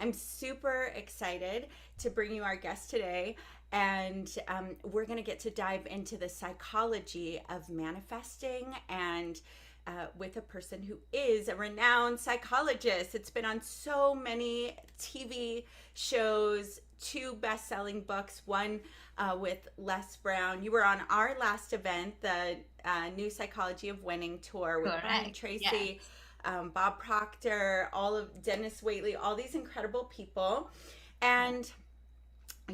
I'm super excited to bring you our guest today. And we're going to get to dive into the psychology of manifesting and with a person who is a renowned psychologist. It's been on so many TV shows, two best selling books, one with Les Brown. You were on our last event, the New Psychology of Winning tour with Brian Correct. Tracy, Yes. Bob Proctor, all of Dennis Waitley, all these incredible people. Yeah. And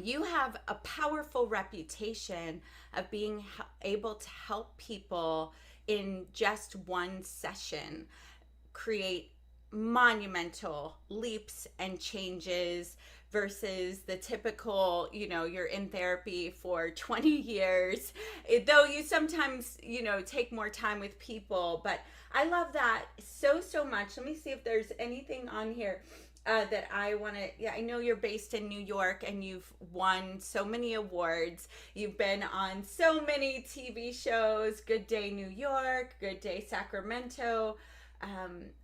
you have a powerful reputation of being able to help people in just one session create monumental leaps and changes versus the typical, you're in therapy for 20 years, though you sometimes, take more time with people. But I love that so, so much. Let me see if there's anything on here. That I want to, yeah, I know you're based in New York and you've won so many awards. You've been on so many TV shows: Good Day New York, Good Day Sacramento,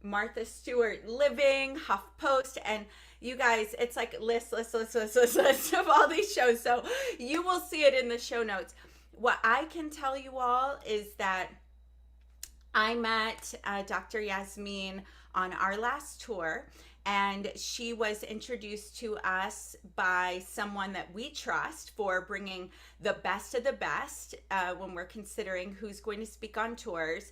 Martha Stewart Living, HuffPost, and you guys, it's like list of all these shows. So you will see it in the show notes. What I can tell you all is that I met Dr. Yasmine on our last tour, and she was introduced to us by someone that we trust for bringing the best of the best when we're considering who's going to speak on tours.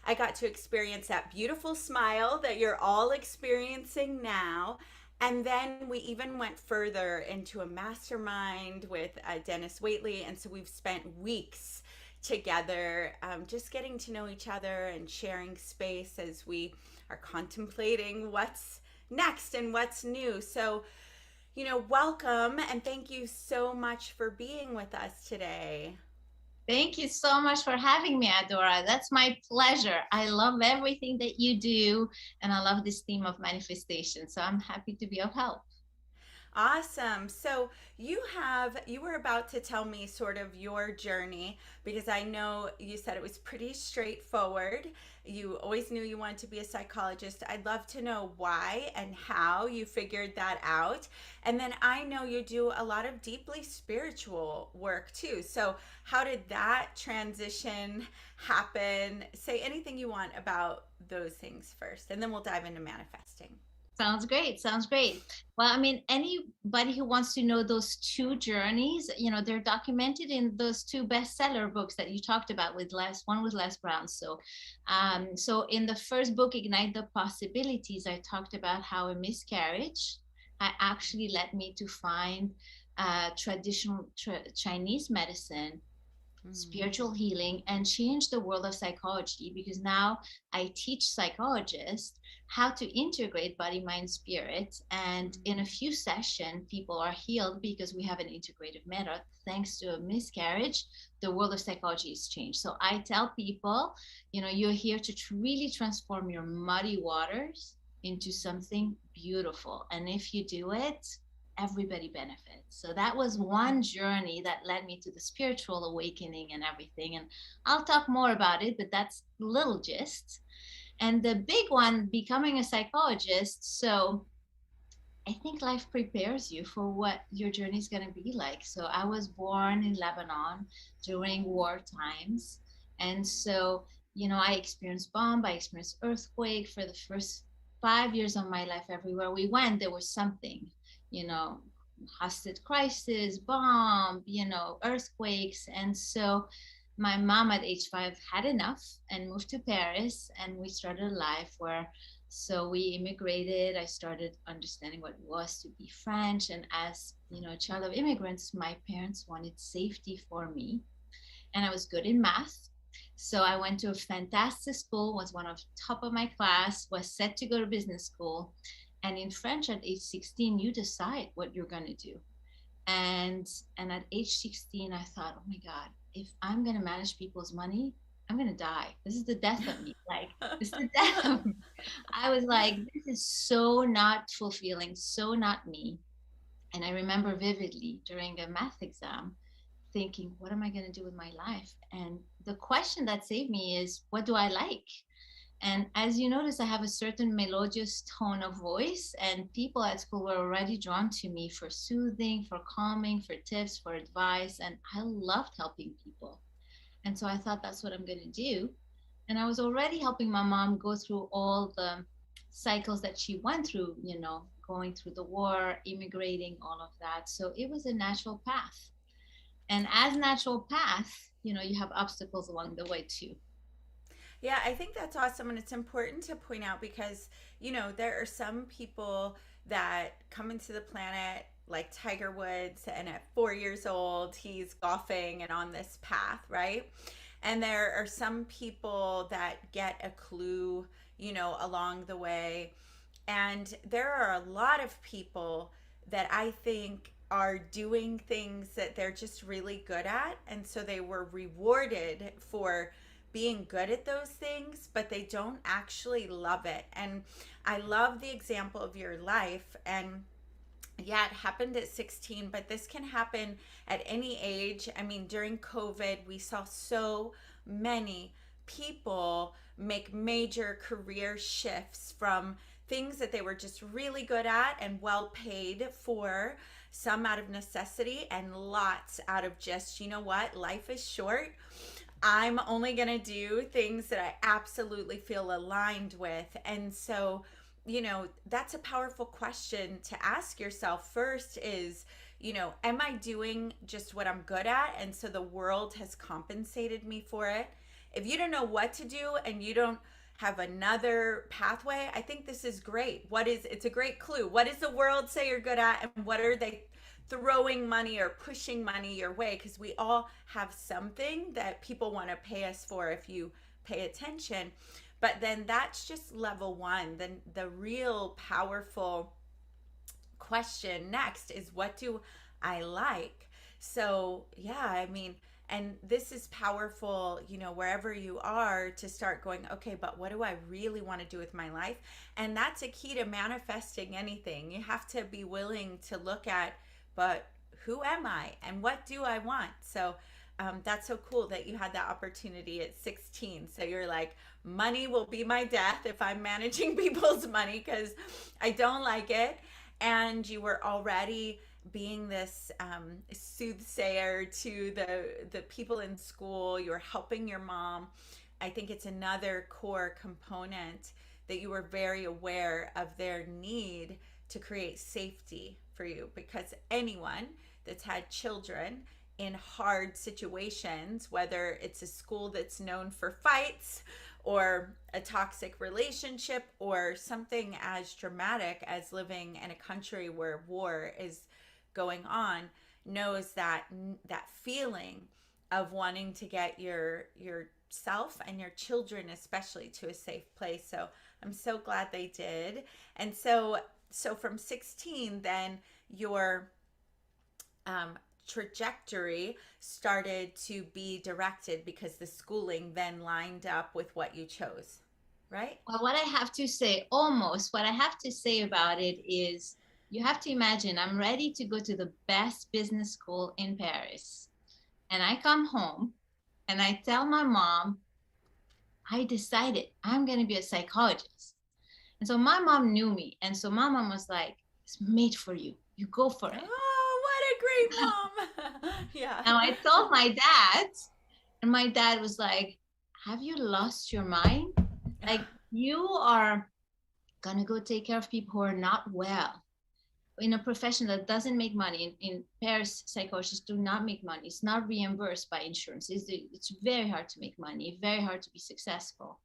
I got to experience that beautiful smile that you're all experiencing now. And then we even went further into a mastermind with Dennis Waitley. And so we've spent weeks together, just getting to know each other and sharing space as we are contemplating what's next and what's new. So, welcome and thank you so much for being with us today. Thank you so much for having me, Adora. That's my pleasure. I love everything that you do, and I love this theme of manifestation. So I'm happy to be of help. Awesome. So you were about to tell me sort of your journey because I know you said it was pretty straightforward. You always knew you wanted to be a psychologist. I'd love to know why and how you figured that out. And then I know you do a lot of deeply spiritual work too. So how did that transition happen? Say anything you want about those things first, and then we'll dive into manifesting. Sounds great. Sounds great. Well, I mean, anybody who wants to know those two journeys, they're documented in those two bestseller books that you talked about with one with Les Brown. So in the first book, Ignite the Possibilities, I talked about how a miscarriage actually led me to find traditional Chinese medicine, Mm. spiritual healing, and change the world of psychology, because now I teach psychologists how to integrate body, mind, spirit. And in a Mm. few sessions, people are healed because we have an integrative method. Thanks to a miscarriage, the world of psychology has changed. So I tell people, you're here to really transform your muddy waters into something beautiful. And if you do it, everybody benefits. So that was one journey that led me to the spiritual awakening and everything. And I'll talk more about it, but that's little gist. And the big one, becoming a psychologist. So I think life prepares you for what your journey is going to be like. So I was born in Lebanon during war times. And so, I experienced bomb, I experienced earthquake for the first 5 years of my life. Everywhere we went, there was something, you know, hostage crisis, bomb, earthquakes. And so my mom at age 5 had enough and moved to Paris, and we started a life where, so we immigrated. I started understanding what it was to be French. And as, a child of immigrants, my parents wanted safety for me. And I was good in math. So I went to a fantastic school, was one of top of my class, was set to go to business school. And in French at age 16, you decide what you're going to do. And and at age 16, I thought, oh my God, if I'm going to manage people's money, I'm going to die. This is the death of me. Like, this is the death of me. I was like, this is so not fulfilling, so not me. And I remember vividly during a math exam thinking, what am I going to do with my life? And the question that saved me is, what do I like? And as you notice, I have a certain melodious tone of voice, and people at school were already drawn to me for soothing, for calming, for tips, for advice. And I loved helping people. And so I thought that's what I'm going to do. And I was already helping my mom go through all the cycles that she went through, going through the war, immigrating, all of that. So it was a natural path. And as natural path, you have obstacles along the way too. Yeah, I think that's awesome. And it's important to point out because, there are some people that come into the planet like Tiger Woods, and at 4 years old, he's golfing and on this path, right? And there are some people that get a clue, along the way. And there are a lot of people that I think are doing things that they're just really good at. And so they were rewarded for being good at those things, but they don't actually love it. And I love the example of your life. And yeah, it happened at 16, but this can happen at any age. I mean, during COVID, we saw so many people make major career shifts from things that they were just really good at and well paid for, some out of necessity, and lots out of just, you know what, life is short. I'm only going to do things that I absolutely feel aligned with. And so, that's a powerful question to ask yourself. First is, am I doing just what I'm good at? And so the world has compensated me for it. If you don't know what to do and you don't have another pathway, I think this is great. It's a great clue. What does the world say you're good at, and what are they throwing money or pushing money your way? Because we all have something that people want to pay us for if you pay attention. But then that's just level one. Then the real powerful question next is, what do I like? So, yeah, I mean, and this is powerful, wherever you are, to start going, okay, but what do I really want to do with my life? And that's a key to manifesting anything. You have to be willing to look at, but who am I and what do I want? So, that's so cool that you had that opportunity at 16. So you're like, money will be my death if I'm managing people's money because I don't like it. And you were already being this soothsayer to the people in school. You were helping your mom. I think it's another core component that you were very aware of their need to create safety for you, because anyone that's had children in hard situations, whether it's a school that's known for fights or a toxic relationship or something as dramatic as living in a country where war is going on, knows that feeling of wanting to get yourself and your children especially to a safe place. So I'm so glad they did. And so from 16, then your trajectory started to be directed because the schooling then lined up with what you chose, right? Well, what I have to say about it is, you have to imagine I'm ready to go to the best business school in Paris. And I come home and I tell my mom, I decided I'm going to be a psychologist. And so my mom knew me. And so my mom was like, it's made for you. You go for it. Oh, what a great mom. Yeah. Now I told my dad, and my dad was like, have you lost your mind? Like, you are going to go take care of people who are not well in a profession that doesn't make money. In Paris, psychologists do not make money. It's not reimbursed by insurance. It's very hard to make money, very hard to be successful.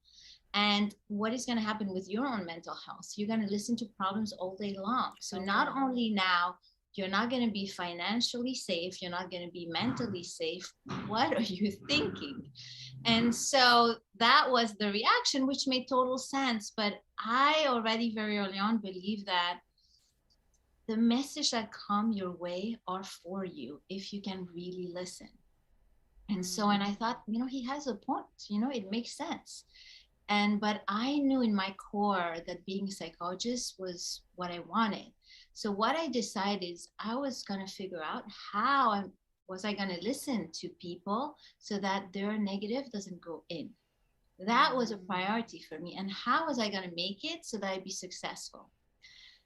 And what is going to happen with your own mental health? You're going to listen to problems all day long. So not only now, you're not going to be financially safe, you're not going to be mentally safe. What are you thinking? And so that was the reaction, which made total sense. But I already very early on believed that the message that come your way are for you if you can really listen. And so, and I thought, he has a point, it makes sense. But I knew in my core that being a psychologist was what I wanted. So what I decided is I was going to figure out was I going to listen to people so that their negative doesn't go in. That was a priority for me. And how was I going to make it so that I'd be successful?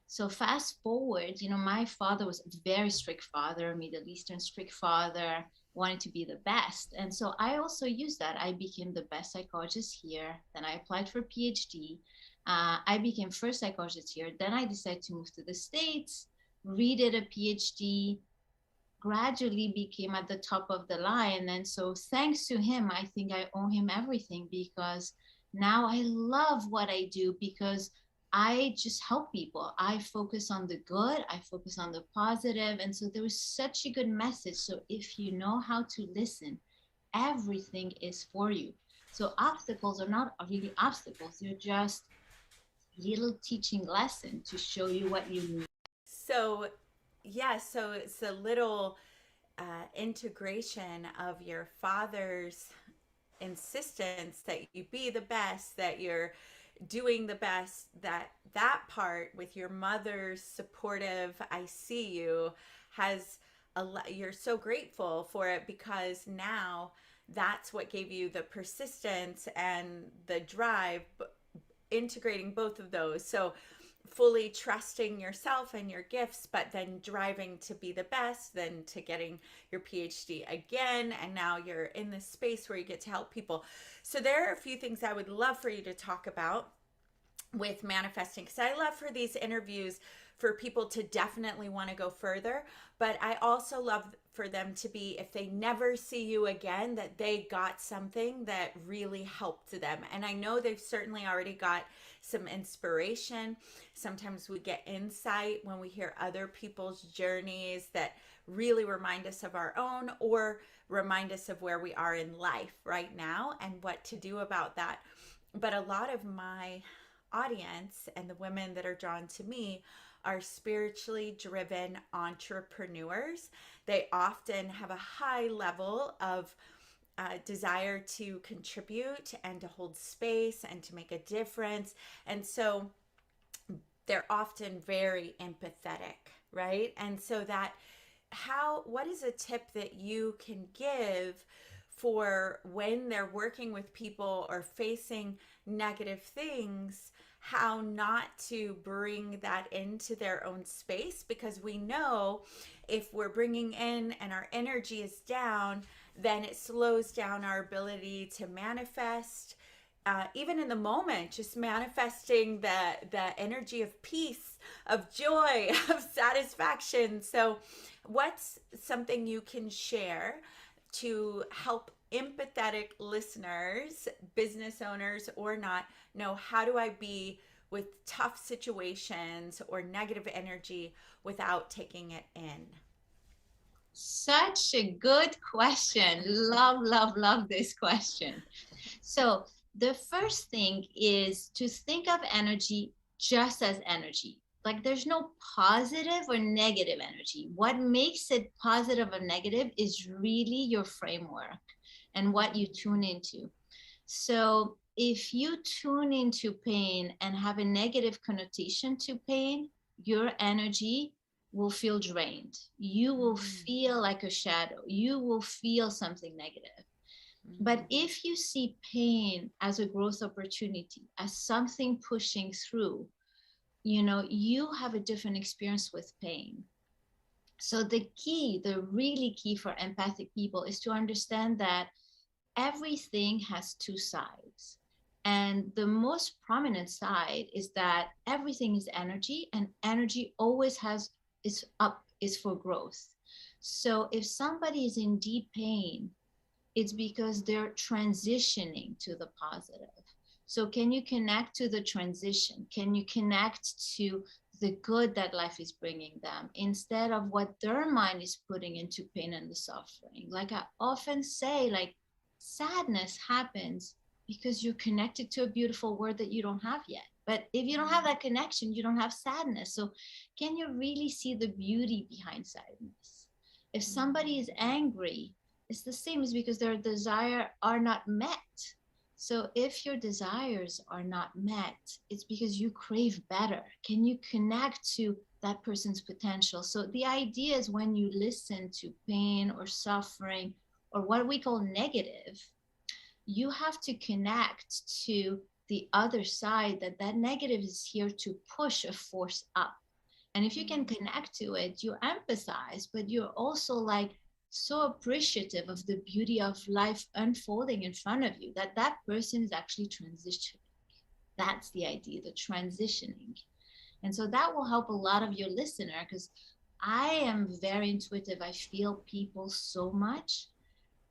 So fast forward, my father was a very strict father, Middle Eastern strict father, wanted to be the best. And so I also used that. I became the best psychologist here. Then I applied for PhD. I became first psychologist here. Then I decided to move to the States, redid a PhD, gradually became at the top of the line. And so thanks to him, I think I owe him everything, because now I love what I do, because I just help people. I focus on the good, I focus on the positive. And so there was such a good message. So if you know how to listen, everything is for you. So obstacles are not really obstacles, they're just little teaching lesson to show you what you need. So, yeah, so it's a little integration of your father's insistence that you be the best, that you're doing the best, that part with your mother's supportive I see you has you're so grateful for it, because now that's what gave you the persistence and the drive, integrating both of those. So fully trusting yourself and your gifts, but then driving to be the best, then to getting your PhD again. And now you're in this space where you get to help people. So there are a few things I would love for you to talk about with manifesting, because I love for these interviews for people to definitely want to go further, but I also love for them to be, if they never see you again, that they got something that really helped them. And I know they've certainly already got some inspiration. Sometimes we get insight when we hear other people's journeys that really remind us of our own, or remind us of where we are in life right now and what to do about that. But a lot of my audience and the women that are drawn to me are spiritually driven entrepreneurs. They often have a high level of desire to contribute and to hold space and to make a difference. And so they're often very empathetic, right? And so that what is a tip that you can give for when they're working with people or facing negative things, how not to bring that into their own space? Because we know if we're bringing in and our energy is down, then it slows down our ability to manifest. Even in the moment, just manifesting the energy of peace, of joy, of satisfaction. So, what's something you can share to help empathetic listeners, business owners or not, know how do I be with tough situations or negative energy without taking it in? Such a good question. Love, love, love this question. So, the first thing is to think of energy just as energy. Like there's no positive or negative energy. What makes it positive or negative is really your framework and what you tune into. So, if you tune into pain and have a negative connotation to pain, your energy will feel drained. You will feel like a shadow. You will feel something negative. But if you see pain as a growth opportunity, as something pushing through, you have a different experience with pain. So the really key for empathic people is to understand that everything has two sides. And the most prominent side is that everything is energy, and energy always is for growth. So if somebody is in deep pain, it's because they're transitioning to the positive. So can you connect to the transition? Can you connect to the good that life is bringing them instead of what their mind is putting into pain and the suffering? Like I often say, like sadness happens because you're connected to a beautiful word that you don't have yet. But if you don't have that connection, you don't have sadness. So can you really see the beauty behind sadness? If somebody is angry, it's the same as because their desire are not met. So if your desires are not met, it's because you crave better. Can you connect to that person's potential? So the idea is when you listen to pain or suffering or what we call negative, you have to connect to the other side, that that negative is here to push a force up. And if you can Mm. connect to it, you empathize, but you're also like so appreciative of the beauty of life unfolding in front of you, that that person is actually transitioning. That's the idea, the transitioning. And so that will help a lot of your listener, because I am very intuitive. I feel people so much.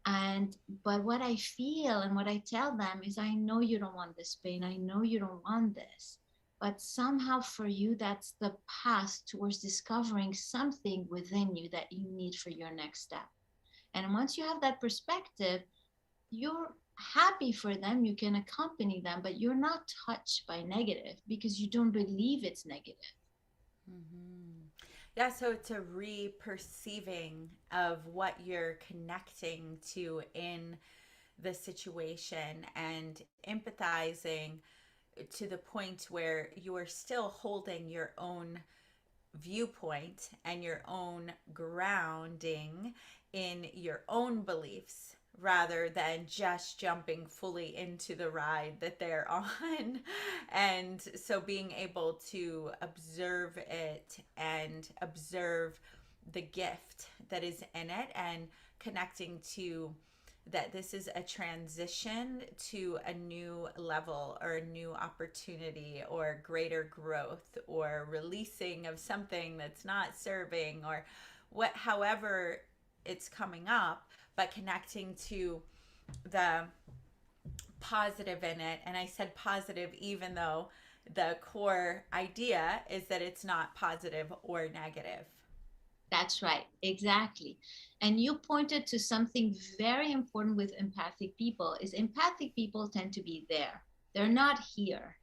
And but what I feel and what I tell them is, I know you don't want this pain. I know you don't want this. But somehow for you, that's the path towards discovering something within you that you need for your next step. And once you have that perspective, you're happy for them, you can accompany them, but you're not touched by negative because you don't believe it's negative. Hmm. Yeah, so it's a re-perceiving of what you're connecting to in the situation and empathizing to the point where you are still holding your own viewpoint and your own grounding in your own beliefs rather than just jumping fully into the ride that they're on. And so being able to observe it and observe the gift that is in it and connecting to that this is a transition to a new level or a new opportunity or greater growth or releasing of something that's not serving or what however it's coming up, but connecting to the positive in it. And I said positive even though the core idea is that it's not positive or negative. That's right, exactly. And you pointed to something very important with empathic people, is empathic people tend to be there. They're not here.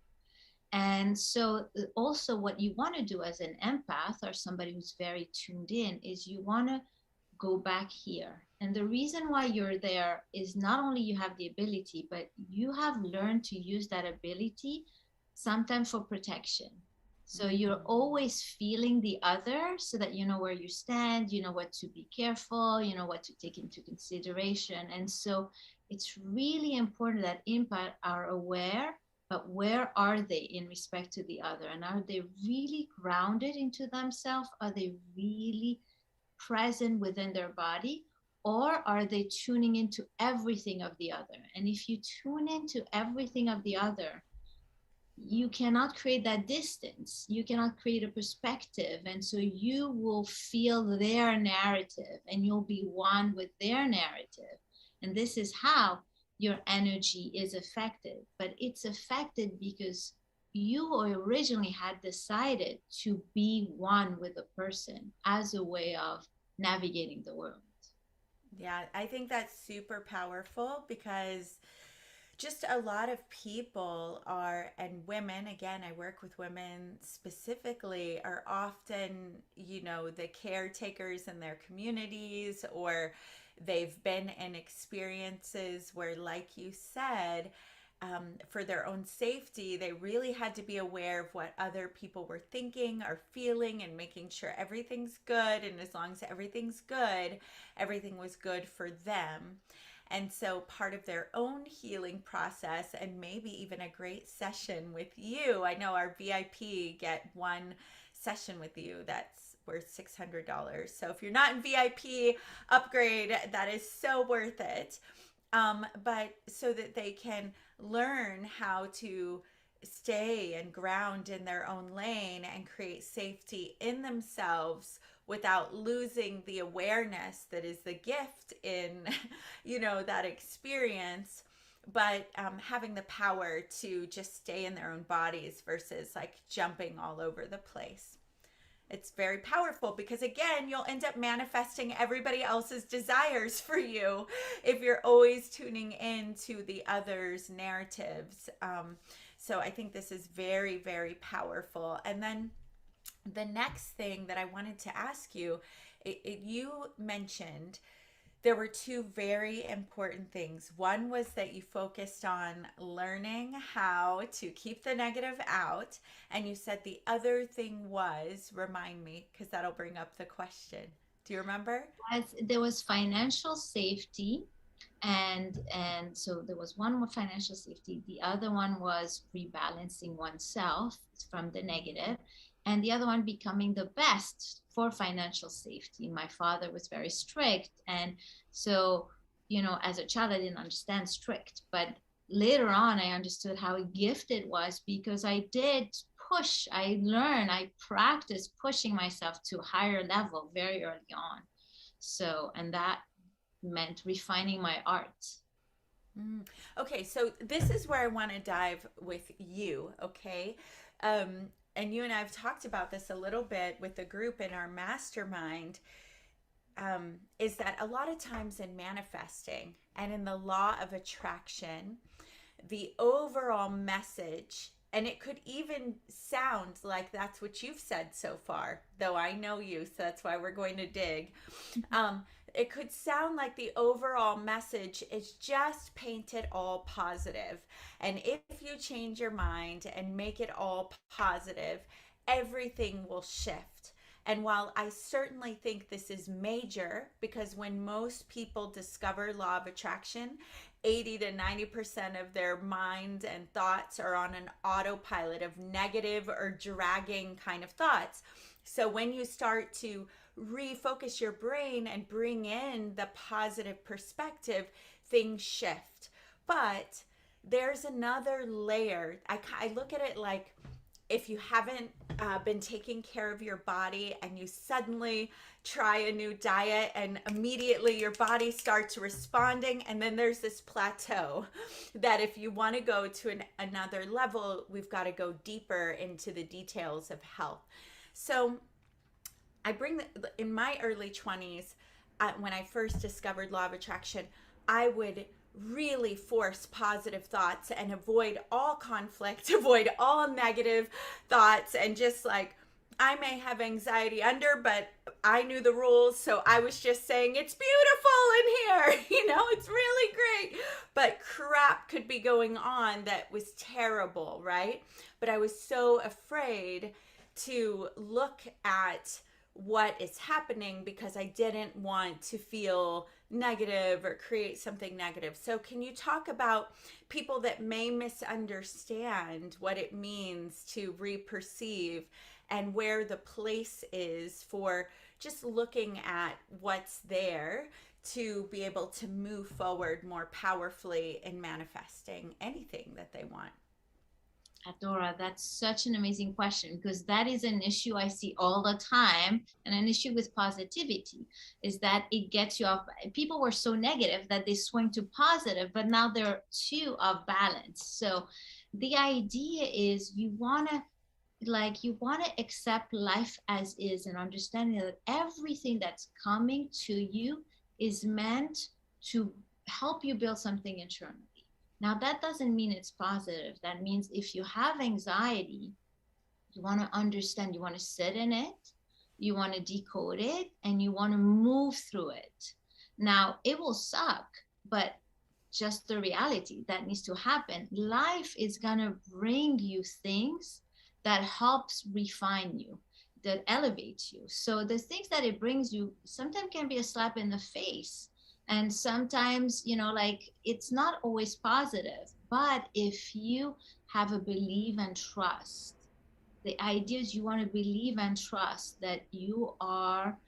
And so also what you want to do as an empath or somebody who's very tuned in is you want to go back here. And the reason why you're there is not only you have the ability, but you have learned to use that ability sometimes for protection. So you're Mm. always feeling the other so that you know where you stand, you know what to be careful, you know what to take into consideration. And so it's really important that empaths are aware, but where are they in respect to the other? And are they really grounded into themselves? Are they really present within their body, or are they tuning into everything of the other? And if you tune into everything of the other, you cannot create that distance, you cannot create a perspective, and so you will feel their narrative and you'll be one with their narrative. And this is how your energy is affected, but it's affected because you originally had decided to be one with a person as a way of navigating the world. Yeah, I think that's super powerful because just a lot of people are, and women, again, I work with women specifically, are often, the caretakers in their communities, or they've been in experiences where, like you said, for their own safety, they really had to be aware of what other people were thinking or feeling and making sure everything's good. And as long as everything's good, everything was good for them. And so, part of their own healing process, and maybe even a great session with you. I know our VIP get one session with you that's worth $600. So, if you're not in VIP, upgrade, that is so worth it. But so that they can learn how to stay and ground in their own lane and create safety in themselves without losing the awareness that is the gift in that experience, but having the power to just stay in their own bodies versus like jumping all over the place. It's very powerful because, again, you'll end up manifesting everybody else's desires for you if you're always tuning in to the other's narratives. So I think this is very, very powerful. And then the next thing that I wanted to ask you, you mentioned there were two very important things. One was that you focused on learning how to keep the negative out. And you said the other thing was, remind me, because that'll bring up the question. Do you remember? As there was financial safety, And so there was one more financial safety, the other one was rebalancing oneself from the negative, and the other one becoming the best for financial safety. My father was very strict, and so, as a child I didn't understand strict, but later on I understood how a gift it was, because I did push, I learned, I practiced pushing myself to a higher level very early on. So, and that meant refining my art. Mm. Okay, so this is where I want to dive with you, okay? And you and I have talked about this a little bit with the group in our mastermind. Is that a lot of times in manifesting and in the law of attraction, the overall message, and it could even sound like that's what you've said so far, though I know you, so that's why we're going to dig. It could sound like the overall message is just paint it all positive. And if you change your mind and make it all positive, everything will shift. And while I certainly think this is major, because when most people discover law of attraction, 80 to 90% of their minds and thoughts are on an autopilot of negative or dragging kind of thoughts. So when you start to refocus your brain and bring in the positive perspective, things shift. But there's another layer. I look at it like if you haven't been taking care of your body and you suddenly try a new diet and immediately your body starts responding, and then there's this plateau that if you want to go to another level, we've got to go deeper into the details of health. So I bring in my early 20s, when I first discovered law of attraction, I would really force positive thoughts and avoid all conflict, avoid all negative thoughts, and just like, I may have anxiety under, but I knew the rules, so I was just saying it's beautiful in here, it's really great. But crap could be going on that was terrible, right? But I was so afraid to look at what is happening because I didn't want to feel negative or create something negative. So, can you talk about people that may misunderstand what it means to reperceive and where the place is for just looking at what's there to be able to move forward more powerfully in manifesting anything that they want? Adora, that's such an amazing question, because that is an issue I see all the time, and an issue with positivity is that it gets you off. People were so negative that they swing to positive, but now they're too off balance. So the idea is you want to accept life as is, and understanding that everything that's coming to you is meant to help you build something internally. Now, that doesn't mean it's positive. That means if you have anxiety, you want to understand, you want to sit in it, you want to decode it, and you want to move through it. Now, it will suck, but just the reality that needs to happen. Life is going to bring you things that helps refine you, that elevates you. So the things that it brings you sometimes can be a slap in the face, and sometimes, like, it's not always positive. But if you have a belief and trust, the idea is you want to believe and trust that you are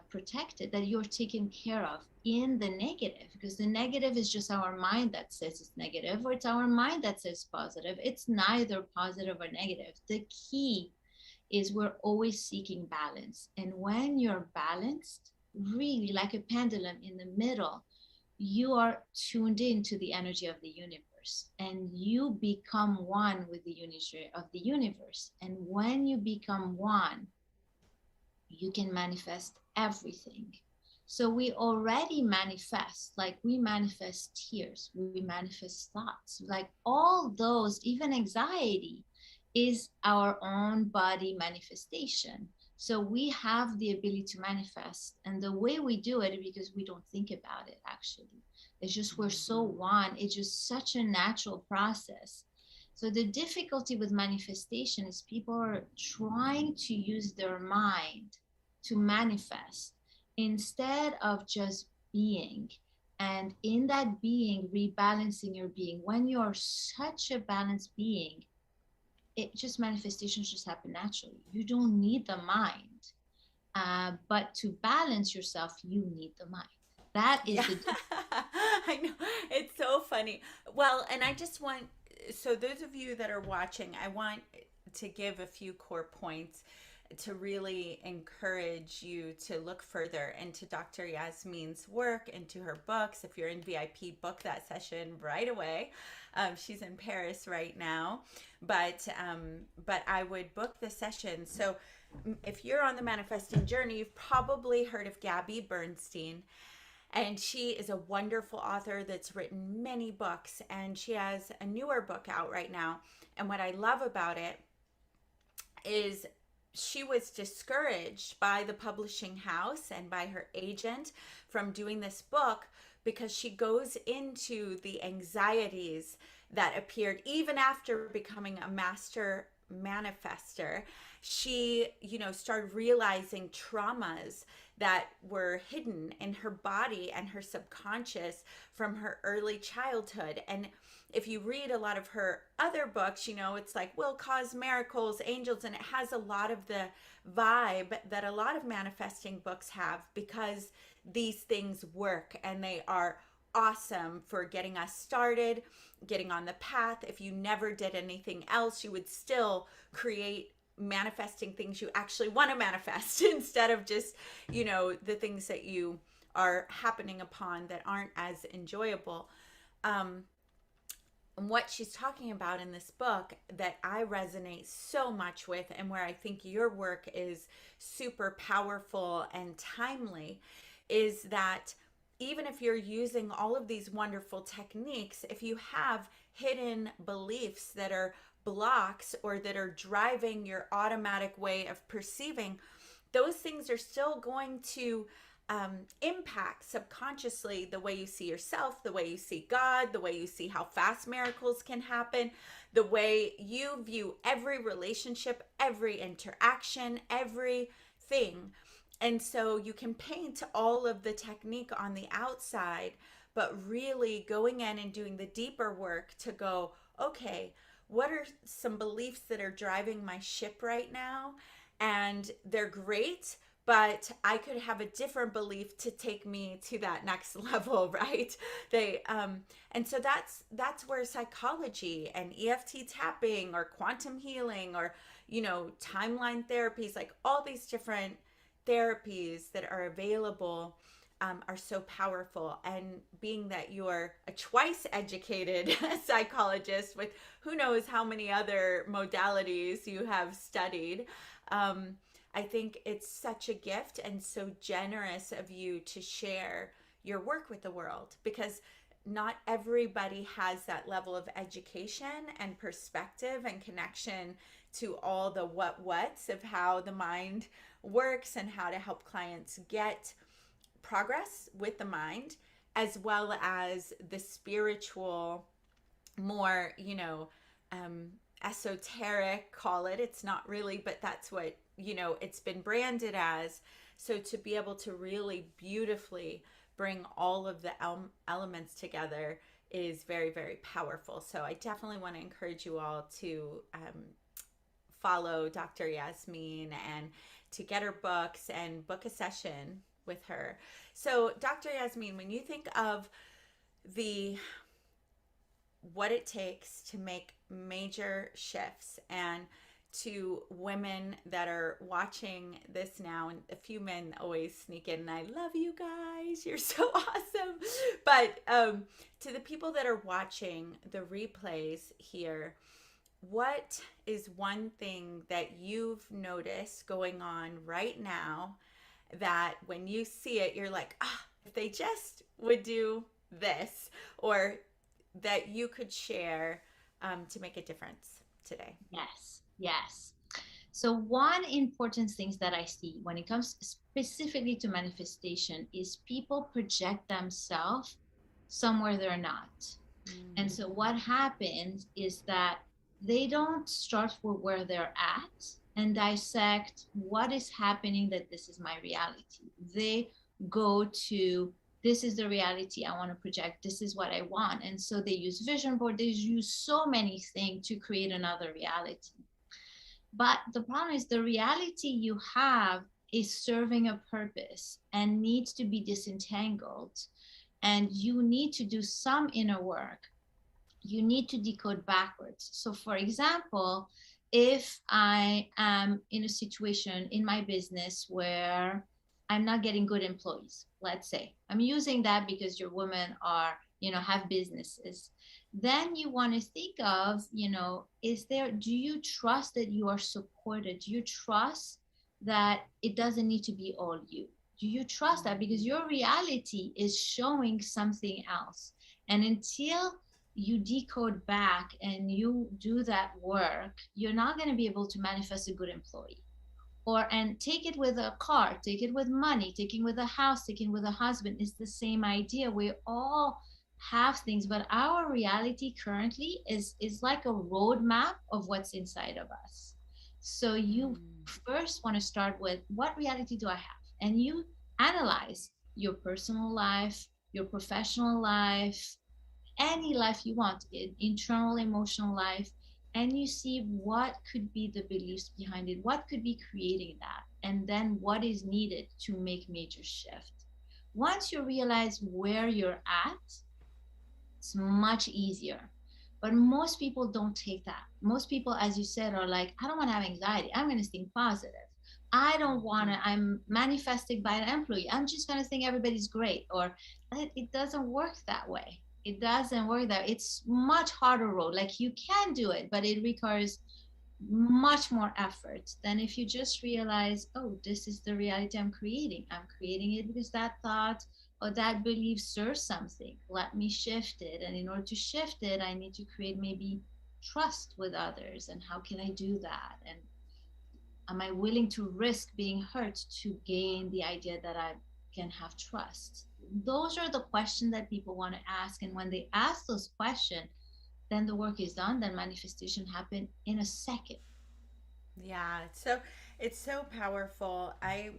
protected, that you're taken care of in the negative, because the negative is just our mind that says it's negative, or it's our mind that says positive. It's neither positive or negative. The key is we're always seeking balance. And when you're balanced, really like a pendulum in the middle, you are tuned into the energy of the universe, and you become one with the unity of the universe. And when you become one, you can manifest everything. So we already manifest, like we manifest tears, we manifest thoughts, like all those, even anxiety is our own body manifestation. So we have the ability to manifest. And the way we do it, because we don't think about it actually, it's just we're so one, it's just such a natural process. So the difficulty with manifestation is people are trying to use their mind to manifest instead of just being. And in that being, rebalancing your being, when you're such a balanced being, it just manifestations just happen naturally. You don't need the mind. But to balance yourself, you need the mind. That is Yeah, the difference. I know. It's so funny. Well, and I just want, so those of you that are watching, I want to give a few core points to really encourage you to look further into Dr. Yasmine's work, into her books. If you're in VIP, book that session right away. She's in Paris right now, but I would book the session. So if you're on the manifesting journey, you've probably heard of Gabby Bernstein, and she is a wonderful author that's written many books, and she has a newer book out right now. And what I love about it is she was discouraged by the publishing house and by her agent from doing this book because she goes into the anxieties that appeared even after becoming a master manifester. She, started realizing traumas that were hidden in her body and her subconscious from her early childhood. And if you read a lot of her other books, it's like will cause miracles, angels, and it has a lot of the vibe that a lot of manifesting books have, because these things work and they are awesome for getting us started, getting on the path. If you never did anything else, you would still create manifesting things you actually want to manifest instead of just, the things that you are happening upon that aren't as enjoyable. And what she's talking about in this book that I resonate so much with, and where I think your work is super powerful and timely, is that even if you're using all of these wonderful techniques, if you have hidden beliefs that are blocks or that are driving your automatic way of perceiving, those things are still going to impact subconsciously the way you see yourself, the way you see God, the way you see how fast miracles can happen, the way you view every relationship, every interaction, everything. And so you can paint all of the technique on the outside, but really going in and doing the deeper work to go, okay, what are some beliefs that are driving my ship right now? And they're great, but I could have a different belief to take me to that next level, right? And so that's where psychology and EFT tapping or quantum healing or timeline therapies, like all these different therapies that are available, are so powerful. And being that you're a twice educated psychologist with who knows how many other modalities you have studied, I think it's such a gift and so generous of you to share your work with the world, because not everybody has that level of education and perspective and connection to all the what's of how the mind works and how to help clients get progress with the mind, as well as the spiritual, more, esoteric, call it. It's not really, but that's what, it's been branded as. So to be able to really beautifully bring all of the elements together is very, very powerful. So I definitely want to encourage you all to follow Dr. Yasmine and to get her books and book a session with her. So Dr. Yasmine, when you think of the what it takes to make major shifts, and to women that are watching this now, and a few men always sneak in, and I love you guys, you're so awesome, but to the people that are watching the replays here, what is one thing that you've noticed going on right now that when you see it, you're like, if they just would do this, or that you could share to make a difference today? Yes, yes. So one important things that I see when it comes specifically to manifestation is people project themselves somewhere they're not. And so what happens is that they don't start with where they're at and dissect what is happening, that this is my reality. They go to this is the reality I want to project. This is what I want. And so they use vision board. They use so many things to create another reality. But the problem is the reality you have is serving a purpose and needs to be disentangled. And you need to do some inner work. You need to decode backwards. So, for example, if I am in a situation in my business where I'm not getting good employees, let's say, I'm using that because your women are, have businesses, then you want to think of, do you trust that you are supported? Do you trust that it doesn't need to be all you? Do you trust that? Because your reality is showing something else. And until you decode back and you do that work, you're not going to be able to manifest a good employee. And take it with a car, take it with money, taking with a house, taking with a husband. It's the same idea. We all have things, but our reality currently is like a roadmap of what's inside of us. So you first want to start with, what reality do I have? And you analyze your personal life, your professional life, any life you want, internal emotional life, and you see what could be the beliefs behind it, what could be creating that, and then what is needed to make major shift. Once you realize where you're at, it's much easier. But most people don't take that. Most people, as you said, are like, I don't want to have anxiety, I'm going to think positive. I don't want to, I'm manifesting by an employee, I'm just going to think everybody's great. Or it doesn't work that way. It doesn't work that way. It's much harder road. Like, you can do it, but it requires much more effort than if you just realize, oh, this is the reality I'm creating. I'm creating it because that thought or that belief serves something. Let me shift it. And in order to shift it, I need to create maybe trust with others. And how can I do that? And am I willing to risk being hurt to gain the idea that I can have trust? Those are the questions that people want to ask. And when they ask those questions, then the work is done, then manifestation happen in a second. Yeah, it's so powerful. I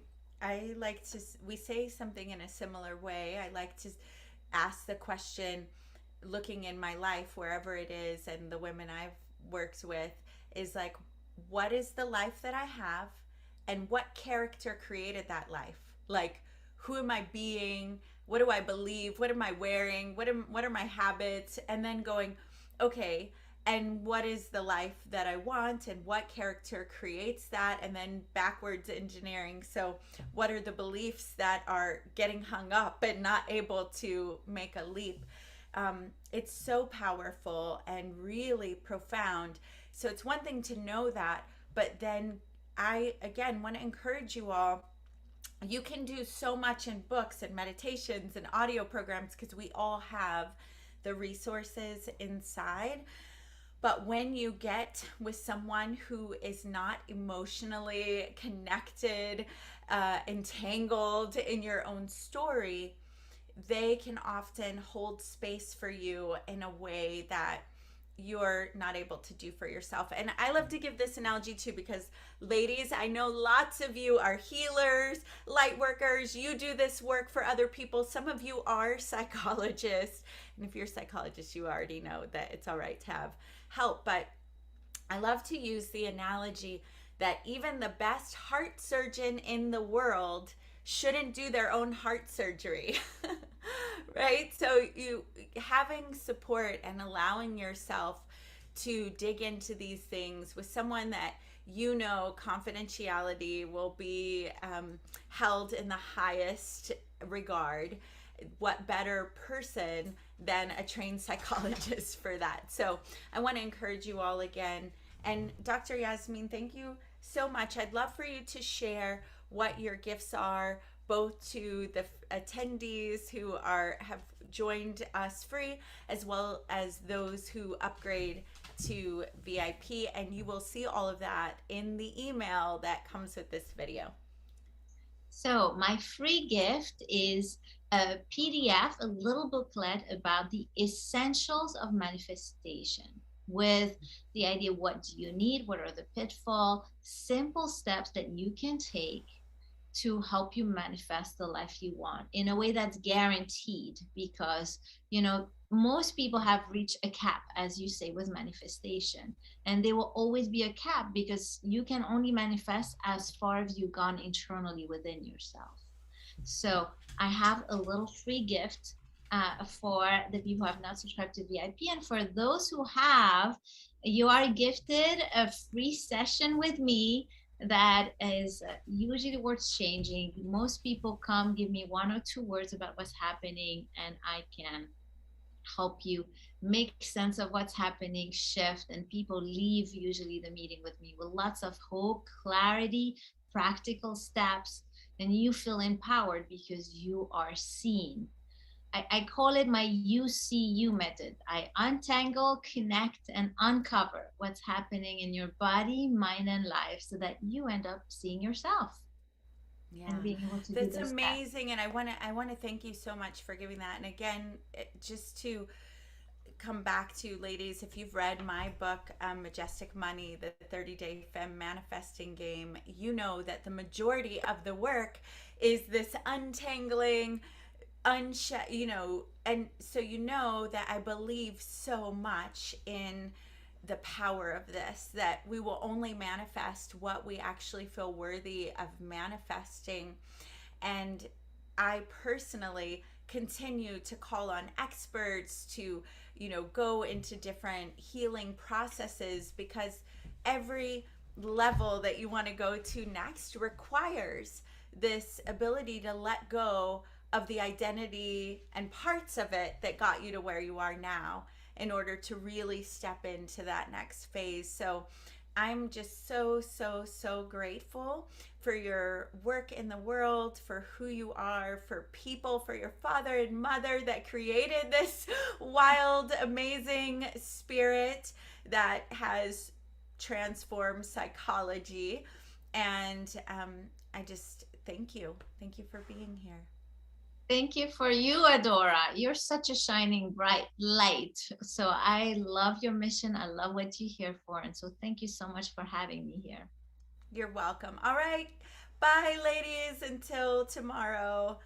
like to we say something in a similar way. I like to ask the question, looking in my life wherever it is and the women I've worked with, is like, what is the life that I have and what character created that life? Like, who am I being? What do I believe? What am I wearing? What are my habits? And then going, okay, and what is the life that I want and what character creates that, and then backwards engineering. So what are the beliefs that are getting hung up and not able to make a leap? It's so powerful and really profound. So it's one thing to know that, but then I again want to encourage you all. You can do so much in books and meditations and audio programs because we all have the resources inside. But when you get with someone who is not emotionally connected, entangled in your own story, they can often hold space for you in a way that you're not able to do for yourself. And I love to give this analogy too, because ladies, I know lots of you are healers, light workers, you do this work for other people. Some of you are psychologists. And if you're a psychologist, you already know that it's all right to have help. But I love to use the analogy that even the best heart surgeon in the world shouldn't do their own heart surgery. Right? So you having support and allowing yourself to dig into these things with someone that confidentiality will be held in the highest regard. What better person than a trained psychologist for that? So I want to encourage you all again. And Dr. Yasmine, thank you so much. I'd love for you to share what your gifts are, both to the attendees who have joined us free, as well as those who upgrade to VIP. And you will see all of that in the email that comes with this video. So my free gift is a PDF, a little booklet about the essentials of manifestation, with the idea, what do you need, what are the pitfall, simple steps that you can take to help you manifest the life you want in a way that's guaranteed. Because, most people have reached a cap, as you say, with manifestation, and there will always be a cap because you can only manifest as far as you've gone internally within yourself. So I have a little free gift for the people who have not subscribed to VIP. And for those who have, you are gifted a free session with me that is usually worth changing. Most people come, give me one or two words about what's happening, and I can help you make sense of what's happening, shift, and people leave usually the meeting with me with lots of hope, clarity, practical steps, and you feel empowered because you are seen. I call it my UCU method. I untangle, connect, and uncover what's happening in your body, mind, and life so that you end up seeing yourself and Yeah. being able to do That's those steps. amazing, and I want to thank you so much for giving that. And again, just to come back to, ladies, if you've read my book, Majestic Money, the 30-day femme manifesting game, you know that the majority of the work is this untangling, and so you know that I believe so much in the power of this, that we will only manifest what we actually feel worthy of manifesting. And I personally continue to call on experts to, go into different healing processes, because every level that you want to go to next requires this ability to let go of the identity and parts of it that got you to where you are now, in order to really step into that next phase. So I'm just so, so, so grateful for your work in the world, for who you are, for people, for your father and mother that created this wild, amazing spirit that has transformed psychology. And I just thank you. Thank you for being here. Thank you for you, Adora. You're such a shining bright light. So I love your mission. I love what you're here for. And so thank you so much for having me here. You're welcome. All right. Bye, ladies. Until tomorrow.